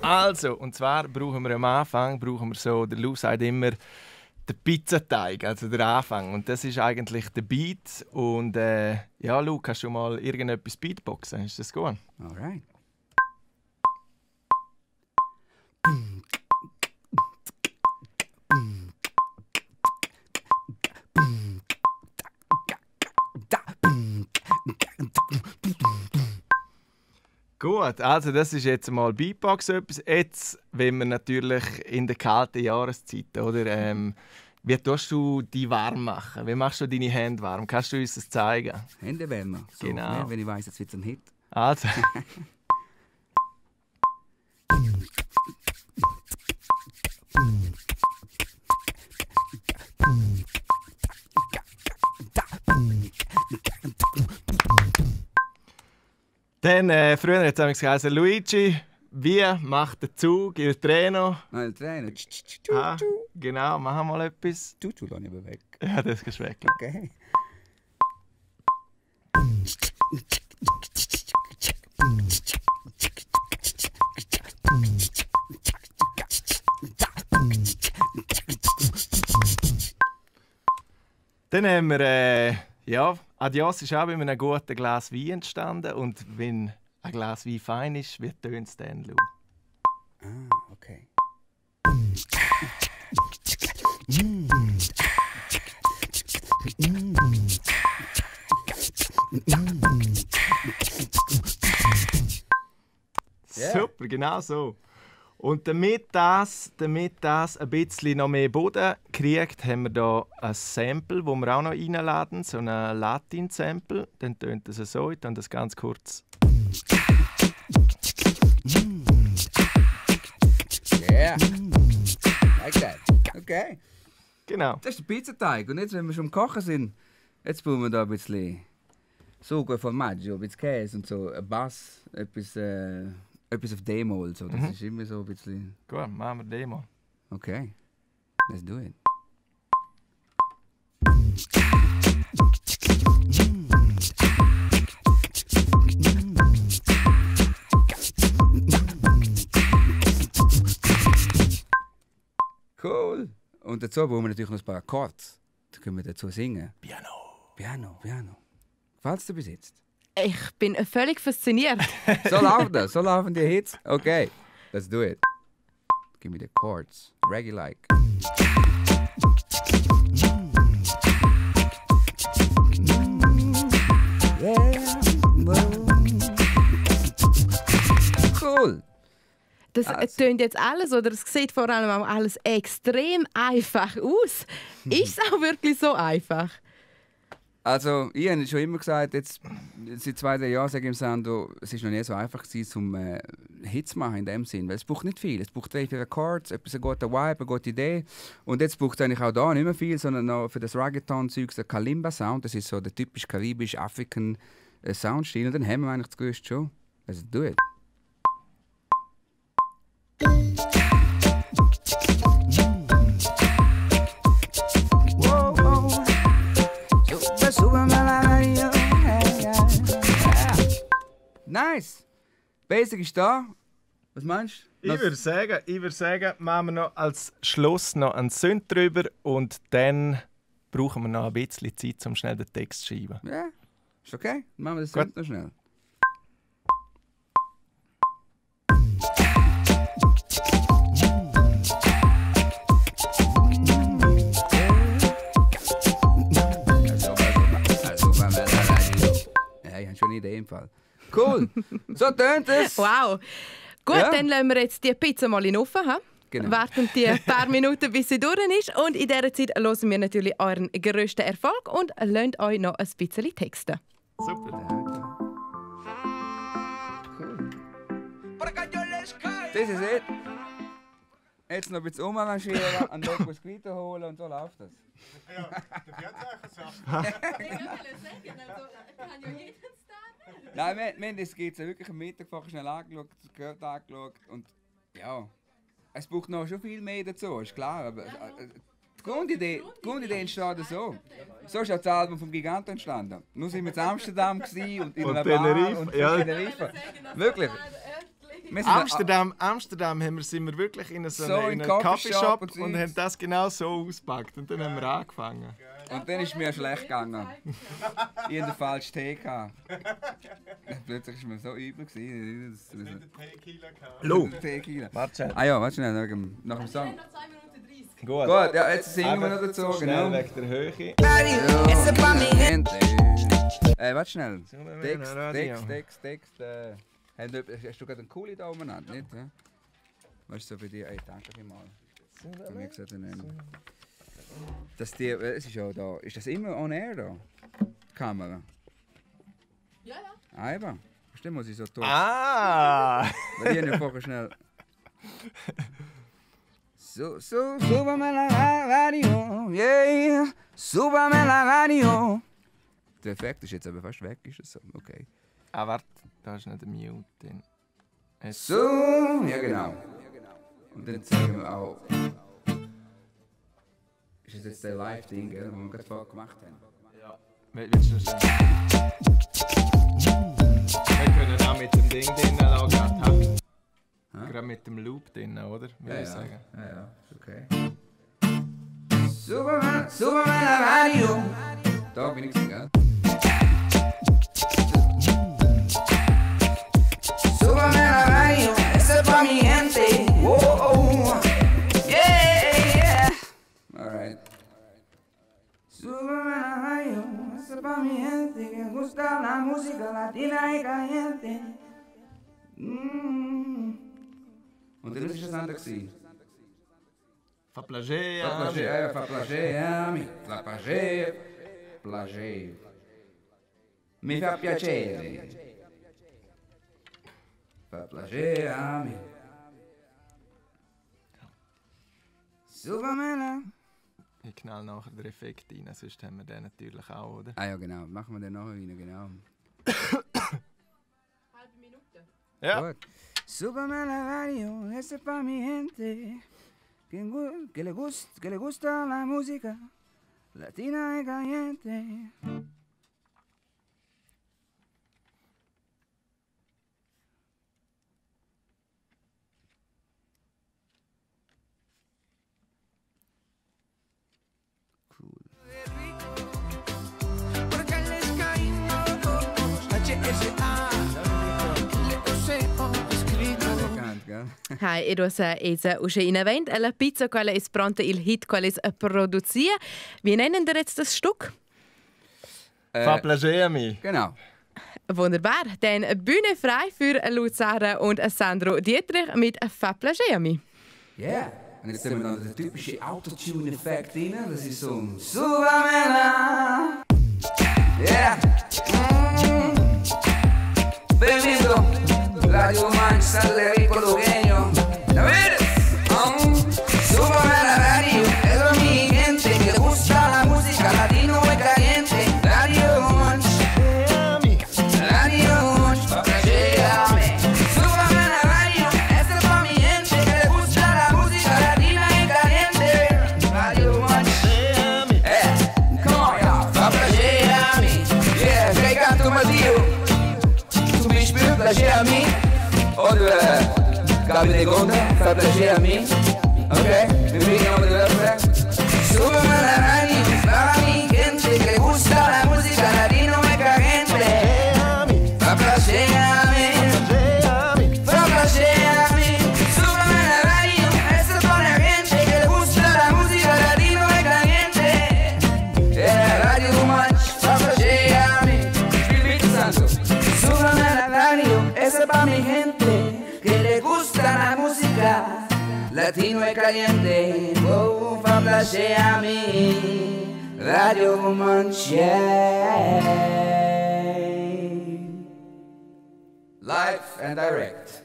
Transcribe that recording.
Also, und zwar brauchen wir am Anfang, so, der Lou sagt immer, den Pizzateig, also der Anfang. Und das ist eigentlich der Beat. Und ja, Lou, kannst du mal irgendetwas Beatboxen? Ist das gut? Alright. Gut, also das ist jetzt mal Beatbox etwas. Jetzt, wenn wir natürlich in der kalten Jahreszeit, oder? Wie tust du die warm machen? Wie machst du deine Hände warm? Kannst du uns das zeigen? Hände wärmer. So, Genau. Ne, wenn ich weiss, jetzt wird es ein Hit. Also. Dann, früher hat es geheißen, Luigi, wie macht der Zug il Treno? Nein, Trainer. Ah, genau, machen wir mal etwas. Du lass ich aber weg. Ja, das ist weg. Okay. Dann haben wir, ja, Adios ist auch bei einem guten Glas Wein entstanden. Und wenn ein Glas Wein fein ist, wie tönt es dann, Lou? Ah, okay. Super, genau so. Und damit das ein bisschen noch mehr Boden kriegt, haben wir hier ein Sample, das wir auch noch reinladen, so ein Latin-Sample. Dann tönt es so, ich dann das ganz kurz. Yeah. Like that. Okay. Genau. Das ist der Pizzateig. Und jetzt, wenn wir schon am Kochen sind, jetzt brauchen wir da ein bisschen Sugo, Formaggio, ein bisschen Käse und so, ein Bass, etwas auf D-Moll. So. Das ist immer so ein bisschen... Gut, machen wir Demo. Okay. Let's do it. Cool. Und dazu brauchen wir natürlich noch ein paar Chords. Da können wir dazu singen. Piano. Gefällt es dir bis jetzt? Ich bin völlig fasziniert. So laufen die Hits. Okay, let's do it. Give me the chords. Reggae-like. Cool. Das tönt jetzt alles, oder es sieht vor allem auch alles extrem einfach aus. Ist es auch wirklich so einfach? Also, ich habe schon immer gesagt, jetzt, seit 2-3 Jahren sage ich im Sando, es war noch nie so einfach gewesen, um Hits zu machen in dem Sinn. Weil es braucht nicht viel. Es braucht 3-4 Chords, ein guter Vibe, eine gute Idee. Und jetzt braucht es eigentlich auch da nicht mehr viel, sondern noch für das Reggaeton-Zeug der Kalimba-Sound. Das ist so der typisch karibisch-afrikan Soundstil. Und dann haben wir eigentlich das Größte schon. Also, do it. Nice! Basic ist da. Was meinst du? Ich würde sagen, machen wir noch als Schluss noch einen Synth drüber und dann brauchen wir noch ein bisschen Zeit, um schnell den Text zu schreiben. Ja, ist okay. Dann machen wir das Synth noch schnell. Ja, ich habe schon eine Idee im Fall. Cool. So tönt es. Wow. Gut, Ja. dann lassen wir jetzt die Pizza mal in den Ofen. Genau. Warten die paar Minuten, bis sie durch ist. Und in dieser Zeit hören wir natürlich euren grössten Erfolg und lassen euch noch ein bisschen texten. Super. Cool. Das ist es. Jetzt noch ein bisschen umarrangieren, einen Logo weiter holen und so läuft das. Ja, der wird eigentlich Nein, wir haben das geht wirklich am Mittag vorher schnell angeschaut, das gehört angeschaut und ja, es braucht noch schon viel mehr dazu, ist klar, aber die Grundidee entsteht so. So ist auch das Album vom Giganto entstanden. Nur sind wir in Amsterdam und in einer Bar Tenerife, und ja. Tenerife. Wirklich. Amsterdam sind wir wirklich in einem Coffeeshop und haben das genau so ausgepackt. Und dann haben wir angefangen. Und dann ist mir schlecht gegangen. Ich hatte den falschen Tee. Plötzlich war mir so übel. Lo! Tequila. Warte. Ah ja, warte schnell, nach dem Song. Noch 2 Minuten 30. Gut. Gut, ja, jetzt singen wir noch dazu. Schnell Genau. weg der Höhe. Warte schnell. Singen wir mehr noch Radio. Text. Hast du gerade einen Cooli da oben an? Nicht, hä? Weißt du, so bei dir? Ey, danke vielmals. Für mich gesagt, es ist ja da. Ist das immer on air da? Die Kamera? Ja. Ah, eben. Bestimmt muss ich so tun. Ah! Weil die haben ja vorher schnell. Súbame la radio, yeah. Súbame la radio. Der Effekt ist jetzt aber fast weg, ist es so? Okay. Ah, warte, da ist nicht der Mute drin. Ja genau. Und dann zeigen wir auch. Ist das jetzt der Live-Ding, das wir gerade vorher gemacht haben? Ja. Willst du das? Wir können auch mit dem Ding drin lassen. Gerade mit dem Loop drin, oder? Würde ich sagen. Ja, ist okay. Súbame la radio. Da bin ich gesehen. Súbame la radio, esa es pa' mi gente. Oh, yeah. Alright. Súbame la radio, esa es pa' mi gente que gusta la música latina y caliente. Und dann ist das andere gewesen. Fa plager, Plager. Mi fa piacere. Fa plager. Subamela. Ich knall nachher den Effekt rein, sonst haben wir den natürlich auch, oder? Ah ja, genau. Machen wir den nachher rein, genau. Halbe Minute. Ja. Gut. Súbame la radio, ese pa' mi gente que le gusta la música latina y caliente. Hai, e rosa esa usce in event la pizza quella è pronta il hit quella è produzia. Wie nennen wir jetzt das Stück? Fa plager mi. Genau. Wunderbar, dann Bühne frei für Luzara und Sandro Dietrich mit Fa plager mi. Yeah. Und jetzt haben wir noch den typischen Autotune-Effekt rein. Das ist so ein Subamela. Yeah. Benvenuto. Radio Manch, Salerico Lugueño. A ver. Súbame la radio. Es para mi gente que gusta la música latino y caliente. Radio Manch. Radio Manch. Lléame. Súbame la radio. Es para mi gente que le gusta la música latina y caliente. Radio Manch. Come on, y'all. Lléame. Yeah, que canto Matteo. Tu mi ispiri plager-me. Capite conta, fa piacere a me. Ok? Mi pigliamo di verdad. Súbame la radio, para mi gente que le gusta la música latino y caliente. Fa piacere a me. Fa piacere a me. Súbame la radio, esa es para la gente que le gusta la música latino y caliente. Yeah, Radio Manch, fa piacere a me. Espíritu Santo. Súbame la radio, esa es para mi gente que le gusta la música latino y caliente. Oh, fa placer a mí, Radio Manch. Live and direct.